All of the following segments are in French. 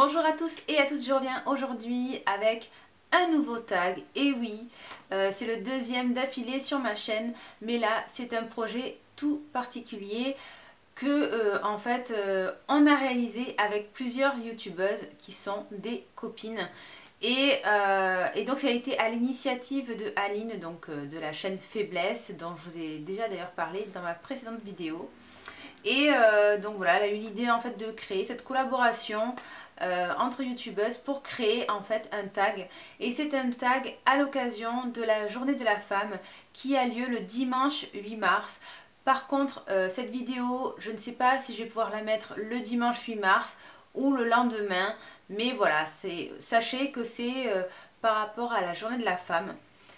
Bonjour à tous et à toutes, je reviens aujourd'hui avec un nouveau tag. Et oui, c'est le deuxième d'affilée sur ma chaîne, mais là c'est un projet tout particulier que en fait on a réalisé avec plusieurs youtubeuses qui sont des copines. Et donc ça a été à l'initiative de Aline, donc de la chaîne Faiblesse, dont je vous ai déjà d'ailleurs parlé dans ma précédente vidéo. Et donc voilà, elle a eu l'idée en fait de créer cette collaboration entre youtubeuses pour créer en fait un tag. Et c'est un tag à l'occasion de la journée de la femme qui a lieu le dimanche 8 mars. Par contre, cette vidéo, je ne sais pas si je vais pouvoir la mettre le dimanche 8 mars ou le lendemain. Mais voilà, sachez que c'est par rapport à la journée de la femme.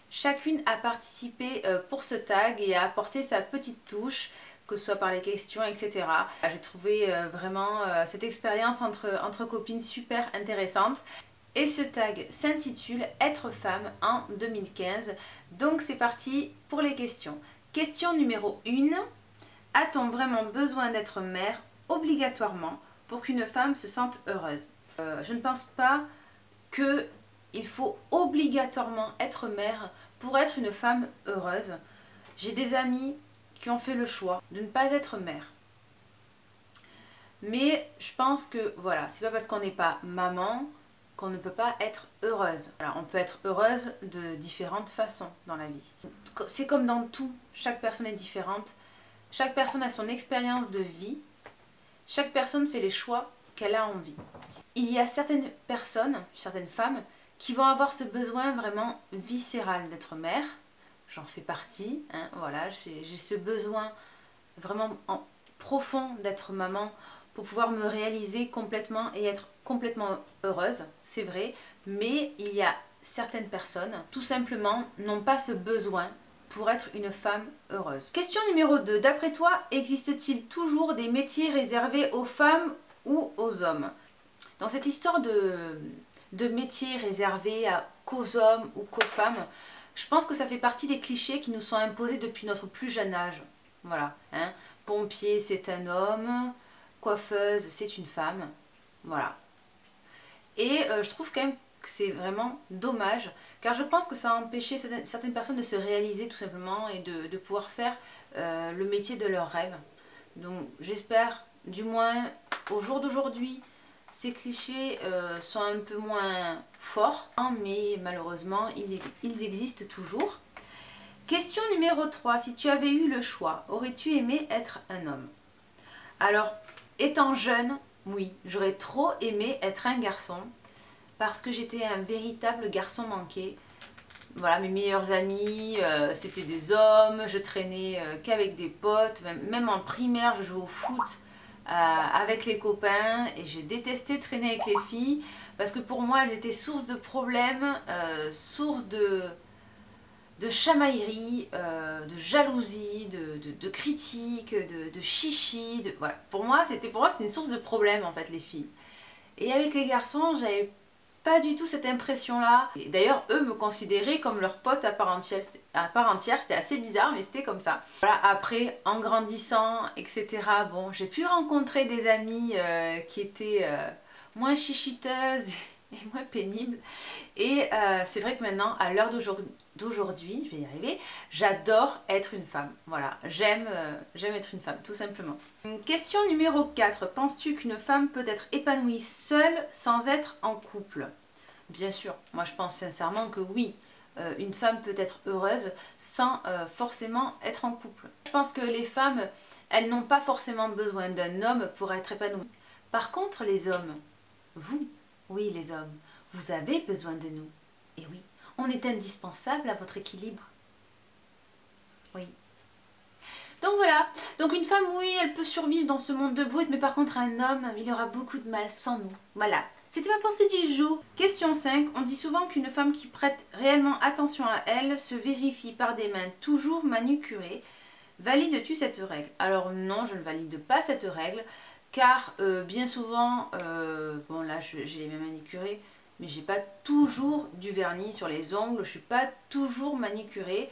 Chacune a participé pour ce tag et a apporté sa petite touche, que ce soit par les questions, etc. J'ai trouvé vraiment cette expérience entre copines super intéressante. Et ce tag s'intitule Être femme en 2015. Donc c'est parti pour les questions. Question numéro 1. A-t-on vraiment besoin d'être mère obligatoirement pour qu'une femme se sente heureuse? Je ne pense pas qu'il faut obligatoirement être mère pour être une femme heureuse. J'ai des amis qui ont fait le choix de ne pas être mère. Mais je pense que voilà, c'est pas parce qu'on n'est pas maman qu'on ne peut pas être heureuse. Alors, on peut être heureuse de différentes façons dans la vie. C'est comme dans tout, chaque personne est différente, chaque personne a son expérience de vie, chaque personne fait les choix qu'elle a envie. Il y a certaines personnes, certaines femmes, qui vont avoir ce besoin vraiment viscéral d'être mère. J'en fais partie, hein, voilà, j'ai ce besoin vraiment profond d'être maman pour pouvoir me réaliser complètement et être complètement heureuse, c'est vrai, mais il y a certaines personnes, tout simplement, n'ont pas ce besoin pour être une femme heureuse. Question numéro 2. D'après toi, existe-t-il toujours des métiers réservés aux femmes ou aux hommes? Dans cette histoire de métiers réservés qu'aux hommes ou qu'aux femmes, je pense que ça fait partie des clichés qui nous sont imposés depuis notre plus jeune âge. Voilà, hein. Pompier, c'est un homme. Coiffeuse, c'est une femme. Voilà. Et je trouve quand même que c'est vraiment dommage, car je pense que ça a empêché certaines personnes de se réaliser tout simplement et de pouvoir faire le métier de leurs rêves. Donc j'espère, du moins au jour d'aujourd'hui, ces clichés sont un peu moins forts, hein, mais malheureusement ils existent toujours. Question numéro 3. Si tu avais eu le choix, aurais-tu aimé être un homme? Alors, étant jeune, oui, j'aurais trop aimé être un garçon parce que j'étais un véritable garçon manqué. Voilà, mes meilleurs amis, c'était des hommes, je traînais qu'avec des potes, même en primaire, je jouais au foot avec les copains et je détestais traîner avec les filles parce que pour moi, elles étaient source de problèmes, source de chamaillerie, de jalousie, de critiques, de chichi. Voilà. Pour moi, c'était une source de problème en fait, les filles. Et avec les garçons, j'avais pas du tout cette impression-là. Et d'ailleurs, eux me considéraient comme leur pote à part entière. C'était assez bizarre, mais c'était comme ça. Voilà, après, en grandissant, etc., bon, j'ai pu rencontrer des amies qui étaient moins chichiteuses et moins pénibles. Et c'est vrai que maintenant, à l'heure d'aujourd'hui, je vais y arriver, j'adore être une femme. Voilà, j'aime être une femme, tout simplement. Question numéro 4. Penses-tu qu'une femme peut être épanouie seule sans être en couple? Bien sûr, moi je pense sincèrement que oui. Une femme peut être heureuse sans forcément être en couple. Je pense que les femmes, elles n'ont pas forcément besoin d'un homme pour être épanouies. Par contre, les hommes, vous, oui les hommes, vous avez besoin de nous. Et oui, on est indispensable à votre équilibre. Oui. Donc voilà, donc une femme, oui, elle peut survivre dans ce monde de brut, mais par contre un homme, il aura beaucoup de mal sans nous. Voilà, c'était ma pensée du jour. Question 5, on dit souvent qu'une femme qui prête réellement attention à elle se vérifie par des mains toujours manucurées. Valides-tu cette règle? Alors non, je ne valide pas cette règle, car bien souvent, bon là j'ai les mains manucurées, mais j'ai pas toujours du vernis sur les ongles, je suis pas toujours manicurée.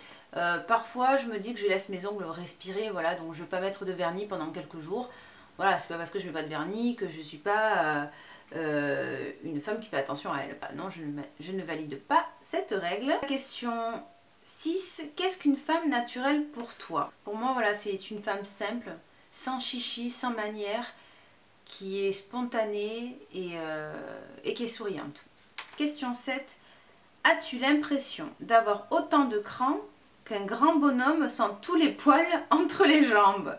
Parfois je me dis que je laisse mes ongles respirer, voilà, donc je vais pas mettre de vernis pendant quelques jours. Voilà, c'est pas parce que je mets pas de vernis que je suis pas une femme qui fait attention à elle. Bah non, je ne valide pas cette règle. Question 6. Qu'est-ce qu'une femme naturelle pour toi? Pour moi, voilà, c'est une femme simple, sans chichi, sans manière, qui est spontanée et qui est souriante. Question 7. As-tu l'impression d'avoir autant de crans qu'un grand bonhomme sans tous les poils entre les jambes?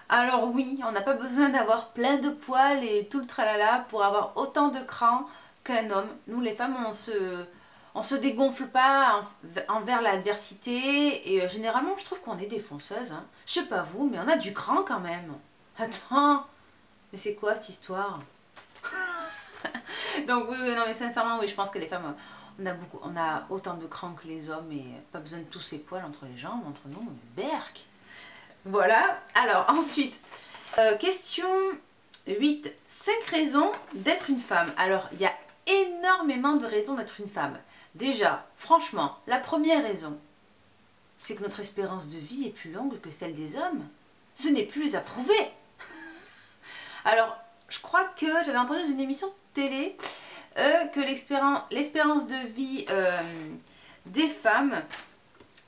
Alors oui, on n'a pas besoin d'avoir plein de poils et tout le tralala pour avoir autant de crans qu'un homme. Nous les femmes, on se dégonfle pas envers l'adversité et généralement je trouve qu'on est des fonceuses. Hein. Je sais pas vous, mais on a du cran quand même. Attends, mais c'est quoi cette histoire? Donc oui, non mais sincèrement, oui, je pense que les femmes, on a autant de crans que les hommes et pas besoin de tous ces poils entre les jambes, entre nous, berk. Voilà, alors ensuite, question 8. 5 raisons d'être une femme. Alors, il y a énormément de raisons d'être une femme. Déjà, franchement, la première raison, c'est que notre espérance de vie est plus longue que celle des hommes. Ce n'est plus à prouver. Alors, je crois que j'avais entendu dans une émission de télé que l'espérance de vie des femmes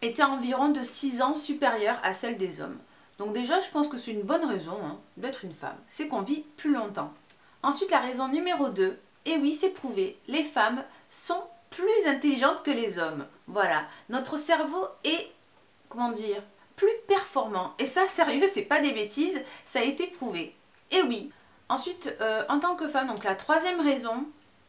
était environ de 6 ans supérieure à celle des hommes. Donc déjà, je pense que c'est une bonne raison hein, d'être une femme. C'est qu'on vit plus longtemps. Ensuite, la raison numéro 2, et oui, c'est prouvé, les femmes sont plus intelligentes que les hommes. Voilà, notre cerveau est, comment dire, plus performant. Et ça, sérieux, c'est pas des bêtises, ça a été prouvé. Et oui. Ensuite, en tant que femme, donc la troisième raison,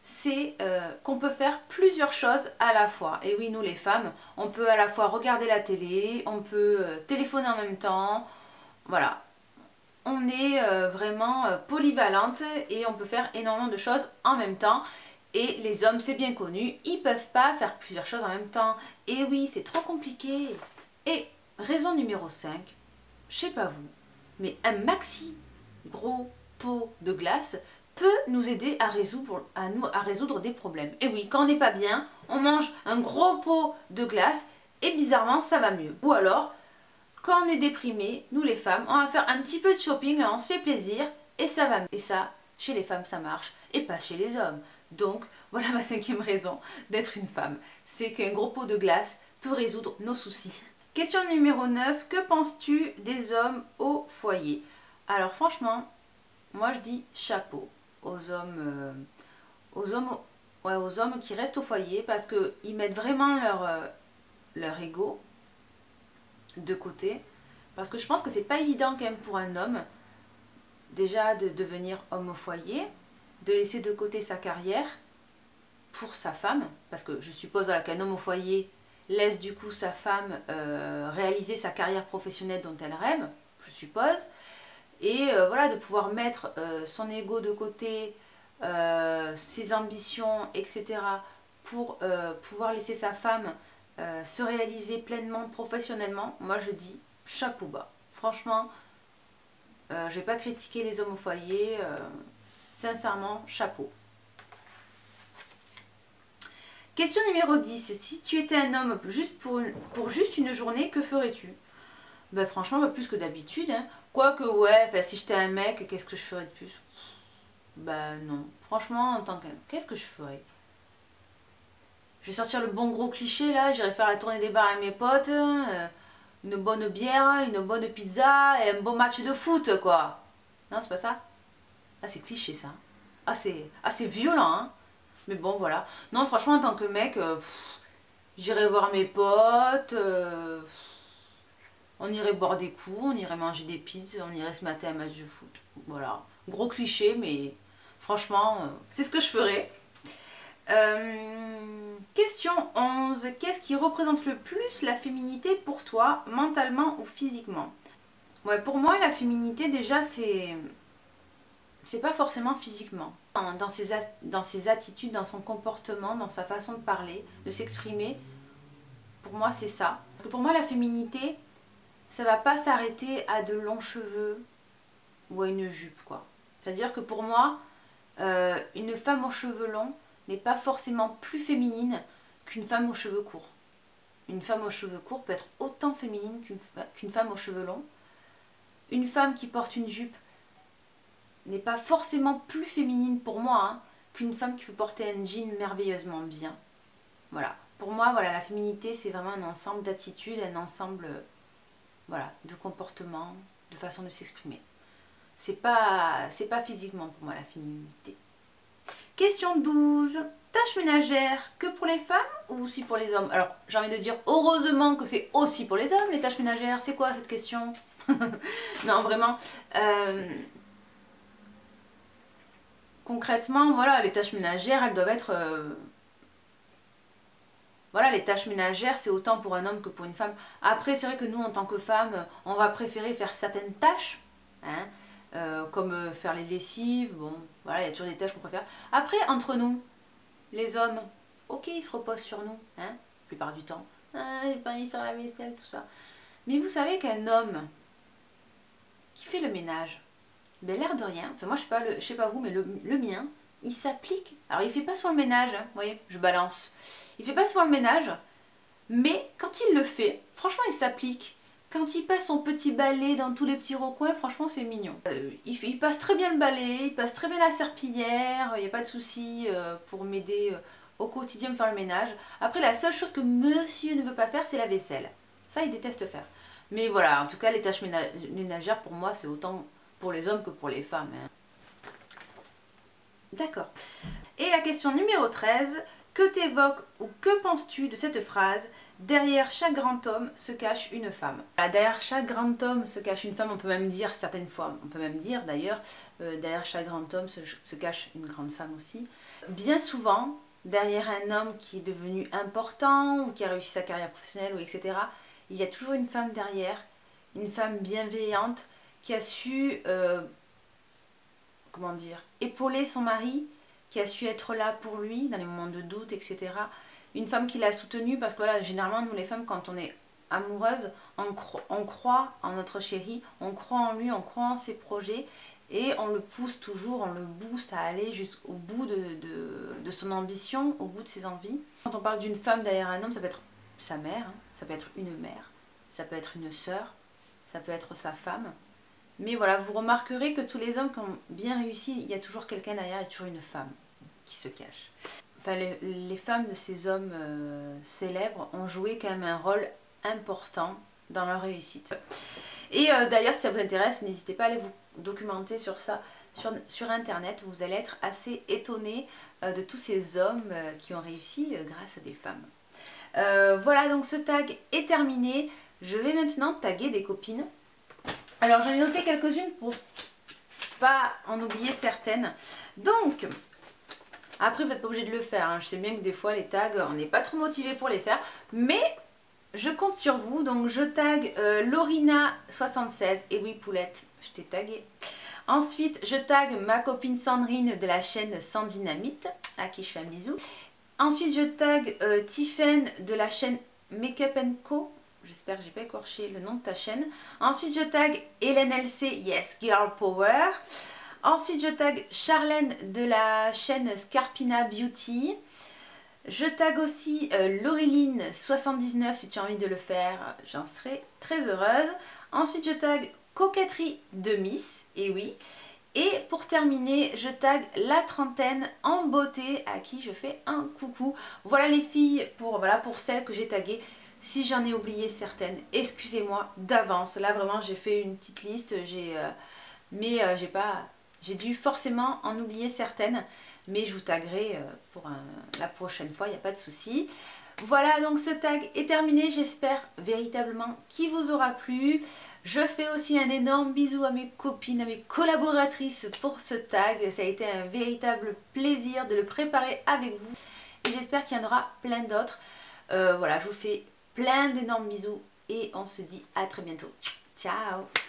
c'est qu'on peut faire plusieurs choses à la fois. Et oui, nous les femmes, on peut à la fois regarder la télé, on peut téléphoner en même temps. Voilà, on est vraiment polyvalente et on peut faire énormément de choses en même temps. Et les hommes, c'est bien connu, ils peuvent pas faire plusieurs choses en même temps. Et oui, c'est trop compliqué. Et raison numéro 5, je sais pas vous, mais un maxi gros pot de glace peut nous aider à résoudre des problèmes. Et oui, quand on n'est pas bien, on mange un gros pot de glace et bizarrement, ça va mieux. Ou alors, quand on est déprimé, nous les femmes, on va faire un petit peu de shopping, là, on se fait plaisir et ça va mieux. Et ça, chez les femmes, ça marche et pas chez les hommes. Donc, voilà ma 5e raison d'être une femme. C'est qu'un gros pot de glace peut résoudre nos soucis. Question numéro 9. Que penses-tu des hommes au foyer? Alors franchement, moi je dis chapeau aux hommes, aux hommes qui restent au foyer parce qu'ils mettent vraiment leur ego de côté. Parce que je pense que c'est pas évident quand même pour un homme déjà de devenir homme au foyer, de laisser de côté sa carrière pour sa femme. Parce que je suppose voilà, qu'un homme au foyer laisse du coup sa femme réaliser sa carrière professionnelle dont elle rêve, je suppose. Et voilà, de pouvoir mettre son ego de côté, ses ambitions, etc. pour pouvoir laisser sa femme se réaliser pleinement professionnellement, moi je dis chapeau bas. Franchement, je vais pas critiquer les hommes au foyer, sincèrement, chapeau. Question numéro 10. Si tu étais un homme juste pour juste une journée, que ferais-tu? Ben franchement, pas plus que d'habitude. Hein. Quoique, ouais, si j'étais un mec, qu'est-ce que je ferais de plus? Ben non. Franchement, en tant que... Qu'est-ce que je ferais? Je vais sortir le bon gros cliché, là. J'irai faire la tournée des bars avec mes potes. Une bonne bière, une bonne pizza et un bon match de foot, quoi. Non, c'est pas ça? Ah, c'est cliché, ça. Ah, c'est violent, hein. Mais bon, voilà. Non, franchement, en tant que mec, j'irai voir mes potes... on irait boire des coups, on irait manger des pizzas, on irait se mater à un match de foot. Voilà. Gros cliché, mais franchement, c'est ce que je ferais. Question 11. Qu'est-ce qui représente le plus la féminité pour toi, mentalement ou physiquement? Ouais, pour moi, la féminité, déjà, c'est pas forcément physiquement. Dans ses attitudes, dans son comportement, dans sa façon de parler, de s'exprimer, pour moi, c'est ça. Parce que pour moi, la féminité... ça va pas s'arrêter à de longs cheveux ou à une jupe, quoi. C'est-à-dire que pour moi, une femme aux cheveux longs n'est pas forcément plus féminine qu'une femme aux cheveux courts. Une femme aux cheveux courts peut être autant féminine qu'une femme aux cheveux longs. Une femme qui porte une jupe n'est pas forcément plus féminine pour moi hein, qu'une femme qui peut porter un jean merveilleusement bien. Voilà. Pour moi, voilà, la féminité, c'est vraiment un ensemble d'attitudes, un ensemble voilà, de comportements, de façon de s'exprimer. C'est pas physiquement pour moi la féminité. Question 12. Tâches ménagères que pour les femmes ou aussi pour les hommes? Alors, j'ai envie de dire heureusement que c'est aussi pour les hommes, les tâches ménagères. C'est quoi cette question? Non, vraiment. Concrètement, voilà, les tâches ménagères, elles doivent être... Voilà, les tâches ménagères, c'est autant pour un homme que pour une femme. Après, c'est vrai que nous, en tant que femmes, on va préférer faire certaines tâches, hein, comme faire les lessives, bon, voilà, il y a toujours des tâches qu'on préfère. Après, entre nous, les hommes, ok, ils se reposent sur nous, hein, la plupart du temps. Ah, j'ai pas envie de faire la vaisselle, tout ça. Mais vous savez qu'un homme qui fait le ménage, ben l'air de rien, enfin moi je sais pas vous, mais le mien, il s'applique. Alors il fait pas souvent le ménage, hein, vous voyez, je balance. Il fait pas souvent le ménage, mais quand il le fait, franchement il s'applique. Quand il passe son petit balai dans tous les petits recoins, franchement c'est mignon. Il passe très bien le balai, il passe très bien la serpillière, il n'y a pas de souci pour m'aider au quotidien à faire le ménage. Après la seule chose que monsieur ne veut pas faire, c'est la vaisselle. Ça il déteste faire. Mais voilà, en tout cas les tâches ménagères pour moi c'est autant pour les hommes que pour les femmes. Hein. D'accord. Et la question numéro 13, que t'évoques ou que penses-tu de cette phrase? Derrière chaque grand homme se cache une femme. Voilà, derrière chaque grand homme se cache une femme, on peut même dire certaines fois, on peut même dire d'ailleurs, derrière chaque grand homme se cache une grande femme aussi. Bien souvent, derrière un homme qui est devenu important ou qui a réussi sa carrière professionnelle ou etc., il y a toujours une femme derrière, une femme bienveillante qui a su, comment dire, épauler son mari, qui a su être là pour lui dans les moments de doute, etc. Une femme qui l'a soutenu parce que voilà, généralement nous les femmes quand on est amoureuse, on croit en notre chéri, on croit en lui, on croit en ses projets et on le pousse toujours, on le booste à aller jusqu'au bout de son ambition, au bout de ses envies. Quand on parle d'une femme derrière un homme, ça peut être sa mère, hein, ça peut être une mère, ça peut être une sœur, ça peut être sa femme. Mais voilà, vous remarquerez que tous les hommes qui ont bien réussi, il y a toujours quelqu'un derrière, il y a toujours une femme qui se cache. Enfin, les femmes de ces hommes célèbres ont joué quand même un rôle important dans leur réussite. Et d'ailleurs, si ça vous intéresse, n'hésitez pas à aller vous documenter sur ça sur internet. Vous allez être assez étonnés de tous ces hommes qui ont réussi grâce à des femmes. Voilà, donc ce tag est terminé. Je vais maintenant taguer des copines. Alors j'en ai noté quelques-unes pour pas en oublier certaines. Donc, après vous n'êtes pas obligé de le faire, hein. Je sais bien que des fois les tags, on n'est pas trop motivé pour les faire. Mais je compte sur vous, donc je tag Lorina76. Et oui Poulette, je t'ai tagué. Ensuite je tag ma copine Sandrine de la chaîne Sans Dynamite, à qui je fais un bisou. Ensuite je tag Tiffen de la chaîne Makeup & Co. J'espère que j'ai pas écorché le nom de ta chaîne. Ensuite, je tag Hélène LC, Yes Girl Power. Ensuite, je tag Charlène de la chaîne Scarpina Beauty. Je tag aussi Laureline79 si tu as envie de le faire, j'en serai très heureuse. Ensuite, je tag Coquetterie de Miss, et oui. Et pour terminer, je tag la trentaine en beauté à qui je fais un coucou. Voilà les filles pour celles que j'ai taguées. Si j'en ai oublié certaines, excusez-moi d'avance. Là vraiment j'ai fait une petite liste, j'ai dû forcément en oublier certaines, mais je vous taguerai pour la prochaine fois, il n'y a pas de souci. Voilà, donc ce tag est terminé, j'espère véritablement qu'il vous aura plu. Je fais aussi un énorme bisou à mes copines, à mes collaboratrices pour ce tag. Ça a été un véritable plaisir de le préparer avec vous et j'espère qu'il y en aura plein d'autres. Voilà, je vous fais plein d'énormes bisous et on se dit à très bientôt. Ciao!